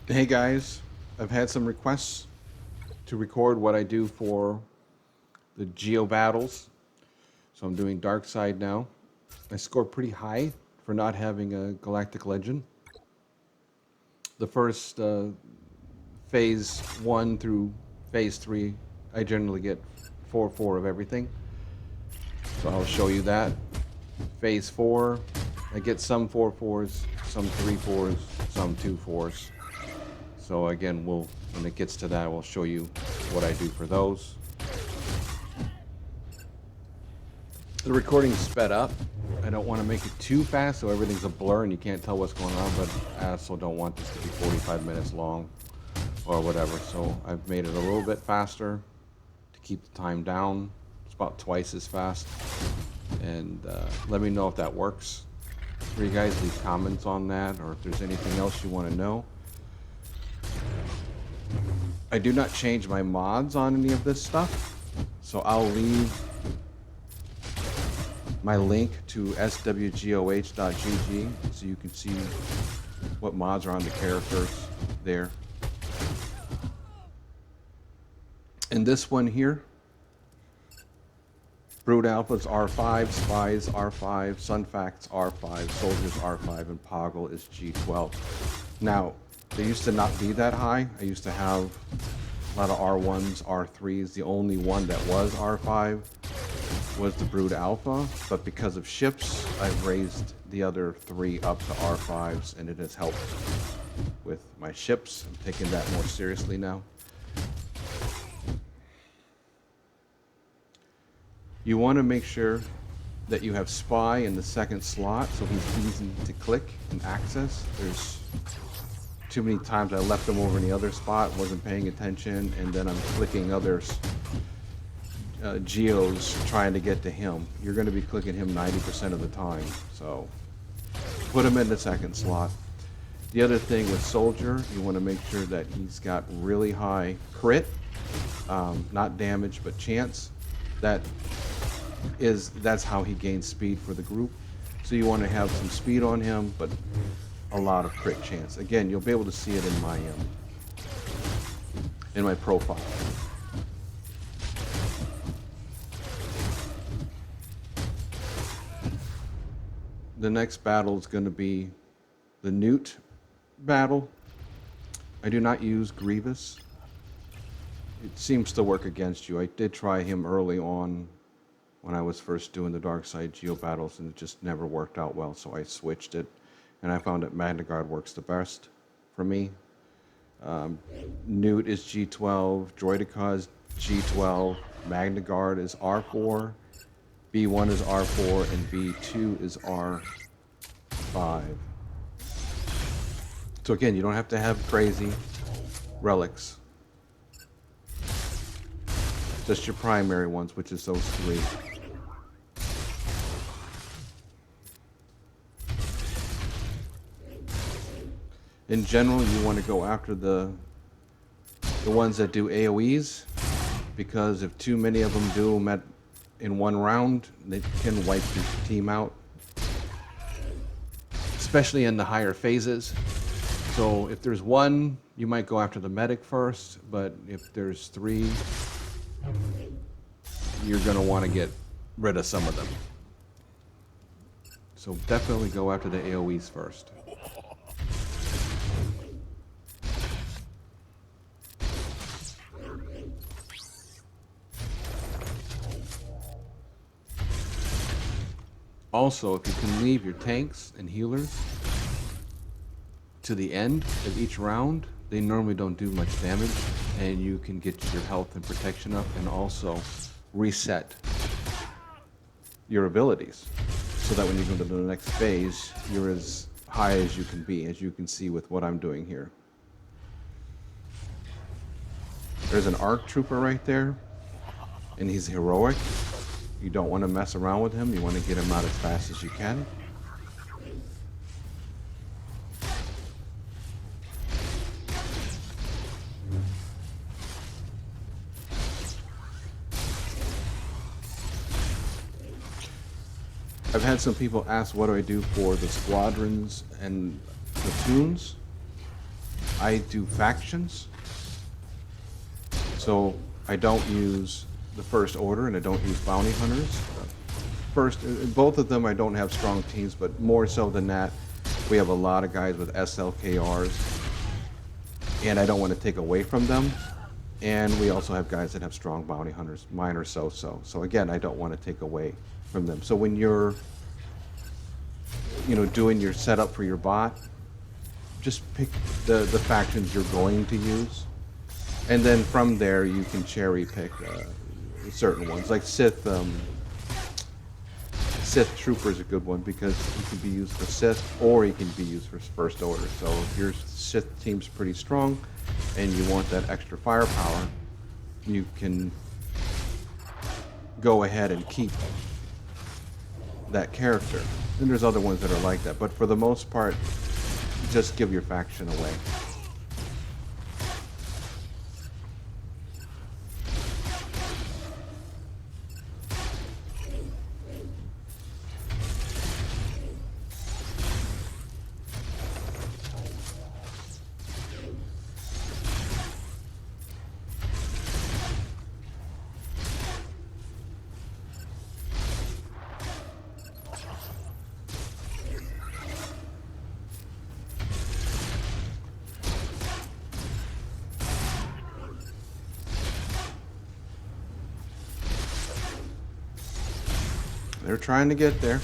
Hey guys, I've had some requests to record what I do for the Geo Battles, so I'm doing Dark Side now. I scored pretty high for not having a Galactic Legend. The first phase 1 through phase 3, I generally get 4-4 of everything, so I'll show you that. Phase 4, I get some 4-4s, some 3-4s, some 2-4s. So again, when it gets to that, we'll show you what I do for those. The recording's sped up. I don't want to make it too fast so everything's a blur and you can't tell what's going on, but I also don't want this to be 45 minutes long or whatever. So I've made it a little bit faster to keep the time down. It's about twice as fast. And let me know if that works for you guys. Leave comments on that, or if there's anything else you want to know. I do not change my mods on any of this stuff, so I'll leave my link to SWGOH.gg so you can see what mods are on the characters there. And this one here, Brood Alphas R5, Spies R5, Sunfacts R5, Soldiers R5, and Poggle is G12. Now, they used to not be that high. I used to have a lot of R1s, R3s. The only one that was R5 was the Brood Alpha, but because of ships, I've raised the other 3 up to R5s, and it has helped with my ships. I'm taking that more seriously now. You want to make sure that you have Spy in the second slot so he's easy to click and access. There's too many times I left him over in the other spot, wasn't paying attention, and then I'm clicking others, Geos, trying to get to him. You're going to be clicking him 90% of the time, so put him in the second slot. The other thing with Soldier, you want to make sure that he's got really high crit, not damage, but chance. That's how he gains speed for the group. So you want to have some speed on him, but a lot of crit chance. Again, you'll be able to see it in my profile. The next battle is going to be the Nute battle. I do not use Grievous. It seems to work against you. I did try him early on when I was first doing the Dark Side Geo Battles, and it just never worked out well, so I switched it. And I found that Magna Guard works the best for me. Nute is G12, Droideka is G12, Magna Guard is R4, B1 is R4, and B2 is R5. So again, you don't have to have crazy relics. Just your primary ones, which is those 3. In general, you want to go after the ones that do AoEs, because if too many of them do them in one round, they can wipe your team out, especially in the higher phases. So if there's 1, you might go after the medic first, but if there's 3, you're going to want to get rid of some of them. So definitely go after the AoEs first. Also, if you can leave your tanks and healers to the end of each round, they normally don't do much damage, and you can get your health and protection up and also reset your abilities so that when you go to the next phase, you're as high as you can be, as you can see with what I'm doing here. There's an ARC trooper right there, and he's heroic. You don't want to mess around with him. You want to get him out as fast as you can. I've had some people ask what do I do for the squadrons and platoons. I do factions. So I don't use the First Order and I don't use Bounty Hunters. Both of them I don't have strong teams, but more so than that, we have a lot of guys with SLKRs, and I don't want to take away from them. And we also have guys that have strong Bounty Hunters. Mine are so-so. So again, I don't want to take away from them. So when you're, doing your setup for your bot, just pick the factions you're going to use, and then from there you can cherry pick certain ones. Like Sith Trooper is a good one because he can be used for Sith or he can be used for First Order. So if your Sith team's pretty strong and you want that extra firepower, you can go ahead and keep that character. And there's other ones that are like that, but for the most part, just give your faction away. They're trying to get there.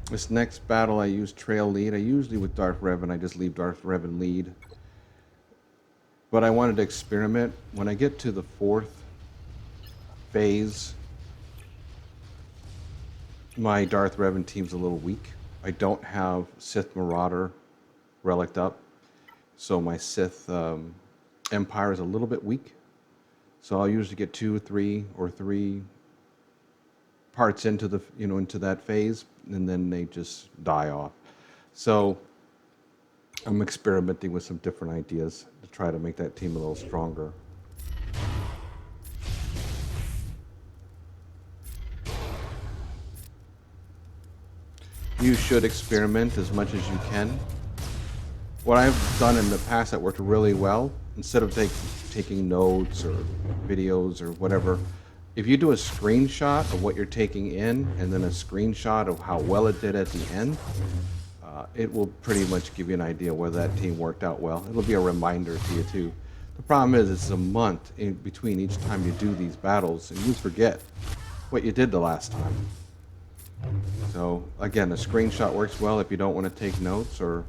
This next battle I use Trail Lead. I usually with Darth Revan, I just leave Darth Revan lead. But I wanted to experiment. When I get to the 4th phase, my Darth Revan team's a little weak. I don't have Sith Marauder relicked up, so my Sith Empire is a little bit weak. So I'll usually get 2, 3, or 3 parts into the into that phase, and then they just die off. So I'm experimenting with some different ideas to try to make that team a little stronger. You should experiment as much as you can. What I've done in the past that worked really well, instead of taking notes or videos or whatever, if you do a screenshot of what you're taking in and then a screenshot of how well it did at the end, it will pretty much give you an idea whether that team worked out well. It'll be a reminder to you too. The problem is it's a month in between each time you do these battles, and you forget what you did the last time. So again, a screenshot works well if you don't want to take notes, or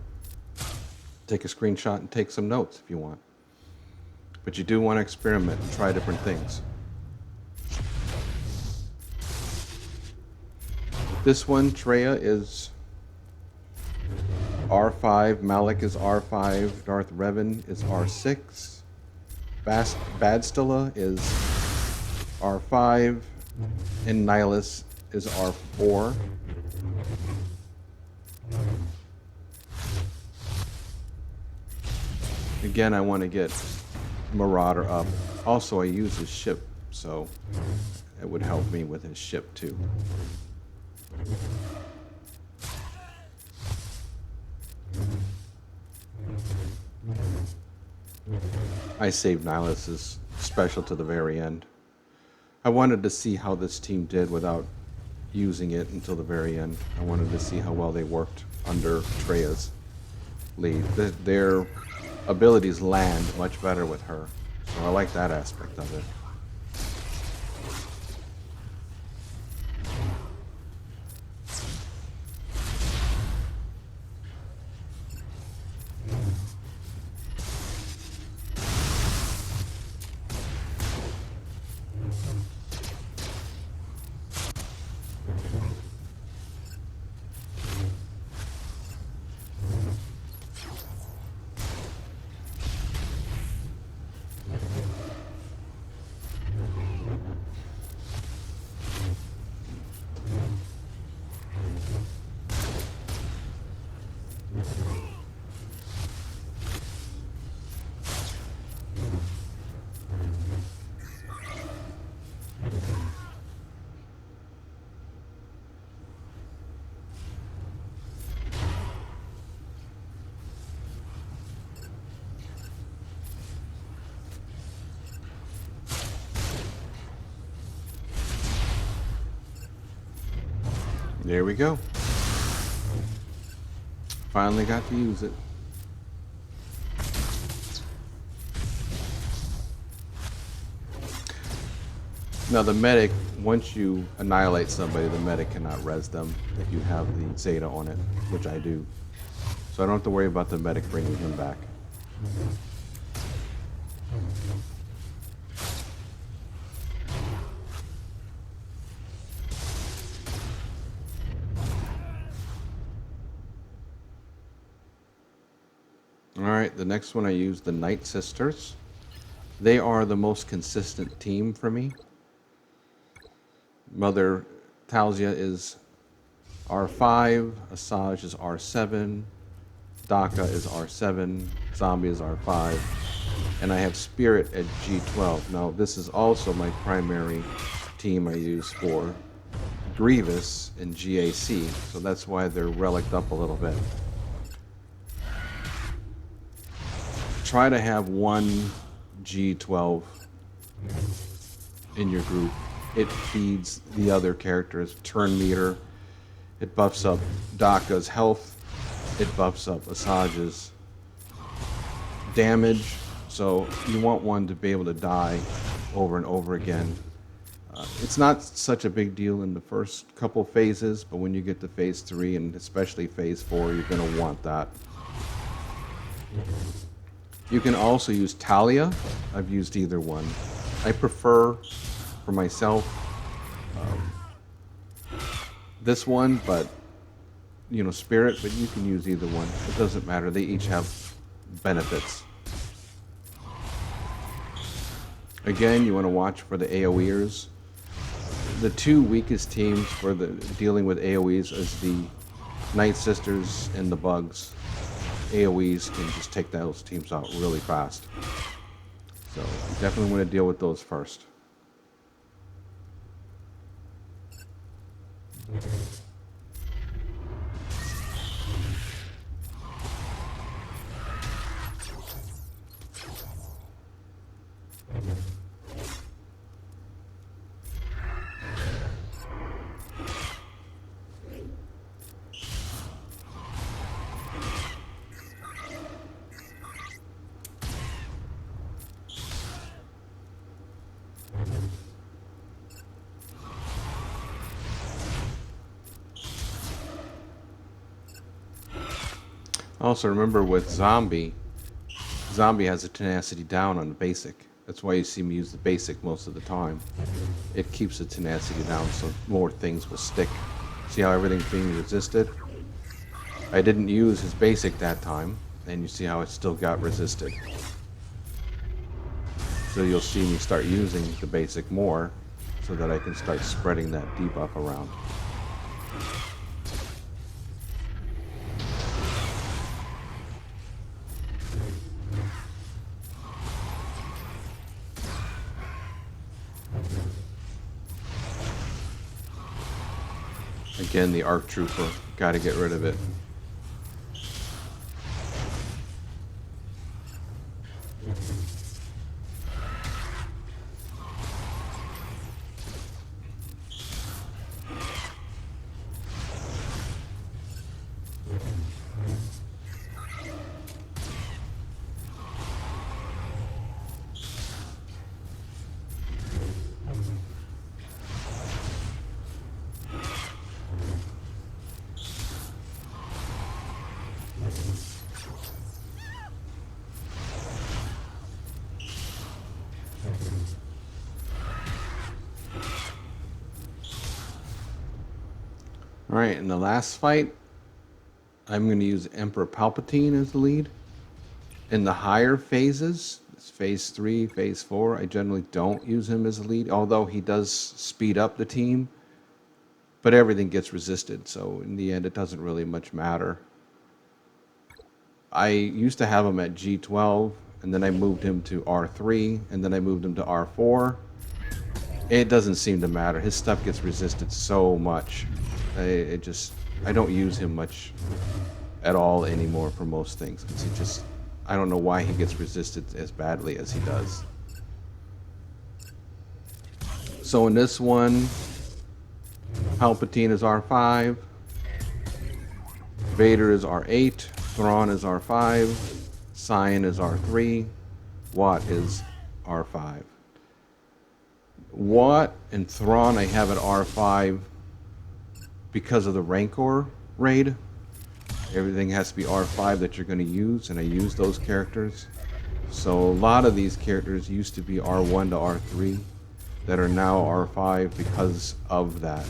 take a screenshot and take some notes if you want. But you do want to experiment and try different things. This one, Trayah, is R5, Malak is R5, Darth Revan is R6, Badstilla is R5, and Nihilus is R4. Again, I want to get Marauder up. Also, I use his ship, so it would help me with his ship too. I saved Nihilus's special to the very end. I wanted to see how this team did without using it until the very end. I wanted to see how well they worked under Trayah's lead. Their abilities land much better with her, so I like that aspect of it. There we go. Finally got to use it. Now the medic, once you annihilate somebody, the medic cannot res them if you have the Zeta on it, which I do. So I don't have to worry about the medic bringing him back. Alright, the next one I use the Night Sisters. They are the most consistent team for me. Mother Talzia is R5, Asajj is R7, Daka is R7, Zombie is R5, and I have Spirit at G12. Now this is also my primary team I use for Grievous and GAC, so that's why they're relicked up a little bit. Try to have one G12 in your group. It feeds the other characters' turn meter. It buffs up Daka's health. It buffs up Asajj's damage. So you want one to be able to die over and over again. It's not such a big deal in the first couple phases, but when you get to phase 3 and especially phase 4, you're going to want that. You can also use Talia. I've used either one. I prefer, for myself, this one, but, you know, Spirit, but you can use either one. It doesn't matter. They each have benefits. Again, you want to watch for the AoEers. The two weakest teams for the dealing with AoEs is the Night Sisters and the Bugs. AoEs can just take those teams out really fast. So you definitely want to deal with those first. Also remember with Zombie has a tenacity down on the basic. That's why you see me use the basic most of the time. It keeps the tenacity down so more things will stick. See how everything's being resisted? I didn't use his basic that time, and you see how it still got resisted. So you'll see me start using the basic more so that I can start spreading that debuff around. Again, the ARC Trooper, got to get rid of it. Alright, in the last fight, I'm going to use Emperor Palpatine as the lead. In the higher phases, it's phase 3, phase 4, I generally don't use him as the lead, although he does speed up the team, but everything gets resisted, so in the end it doesn't really much matter. I used to have him at G12, and then I moved him to R3, and then I moved him to R4. It doesn't seem to matter. His stuff gets resisted so much. I don't use him much at all anymore for most things. I don't know why he gets resisted as badly as he does. So in this one, Palpatine is R5. Vader is R8. Thrawn is R5. Cyan is R3. Watt is R5. Watt and Thrawn I have at R5 because of the Rancor raid. Everything has to be R5 that you're going to use, and I use those characters. So a lot of these characters used to be R1 to R3 that are now R5 because of that.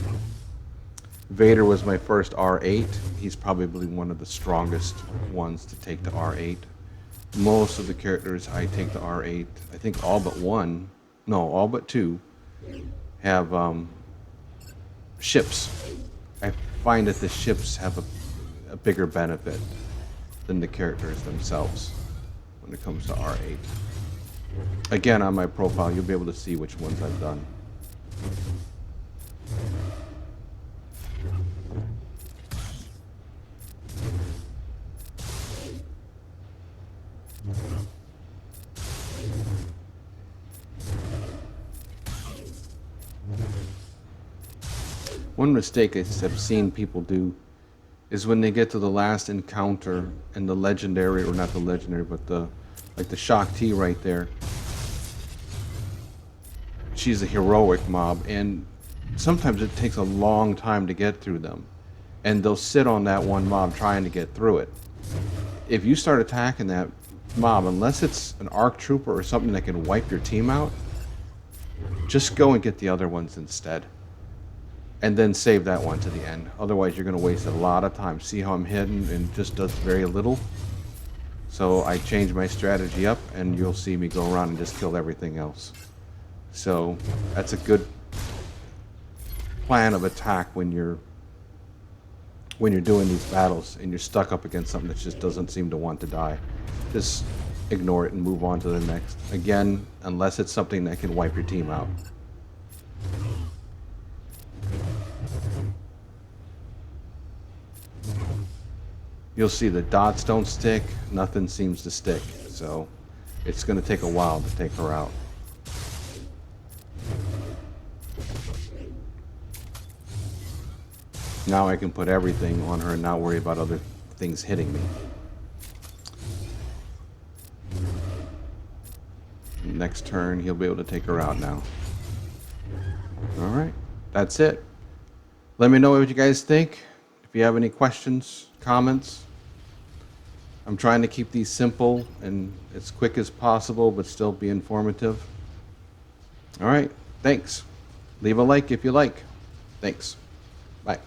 Vader was my first R8. He's probably one of the strongest ones to take to R8. Most of the characters I take to R8, I think all but one, no, all but two, have ships. I find that the ships have a bigger benefit than the characters themselves when it comes to R8. Again, on my profile, you'll be able to see which ones I've done. One mistake I've seen people do is when they get to the last encounter and the legendary, or not the legendary, but the Shock T right there. She's a heroic mob, and sometimes it takes a long time to get through them. And they'll sit on that one mob trying to get through it. If you start attacking that mob, unless it's an ARC trooper or something that can wipe your team out, just go and get the other ones instead. And then save that one to the end. Otherwise, you're going to waste a lot of time. See how I'm hidden and just does very little? So I changed my strategy up, and you'll see me go around and just kill everything else. So that's a good plan of attack when you're doing these battles and you're stuck up against something that just doesn't seem to want to die. Just ignore it and move on to the next. Again, unless it's something that can wipe your team out. You'll see the dots don't stick, nothing seems to stick, so it's going to take a while to take her out. Now I can put everything on her and not worry about other things hitting me. Next turn, he'll be able to take her out now. Alright, that's it. Let me know what you guys think. If you have any questions, comments. I'm trying to keep these simple and as quick as possible, but still be informative. All right, thanks. Leave a like if you like. Thanks. Bye.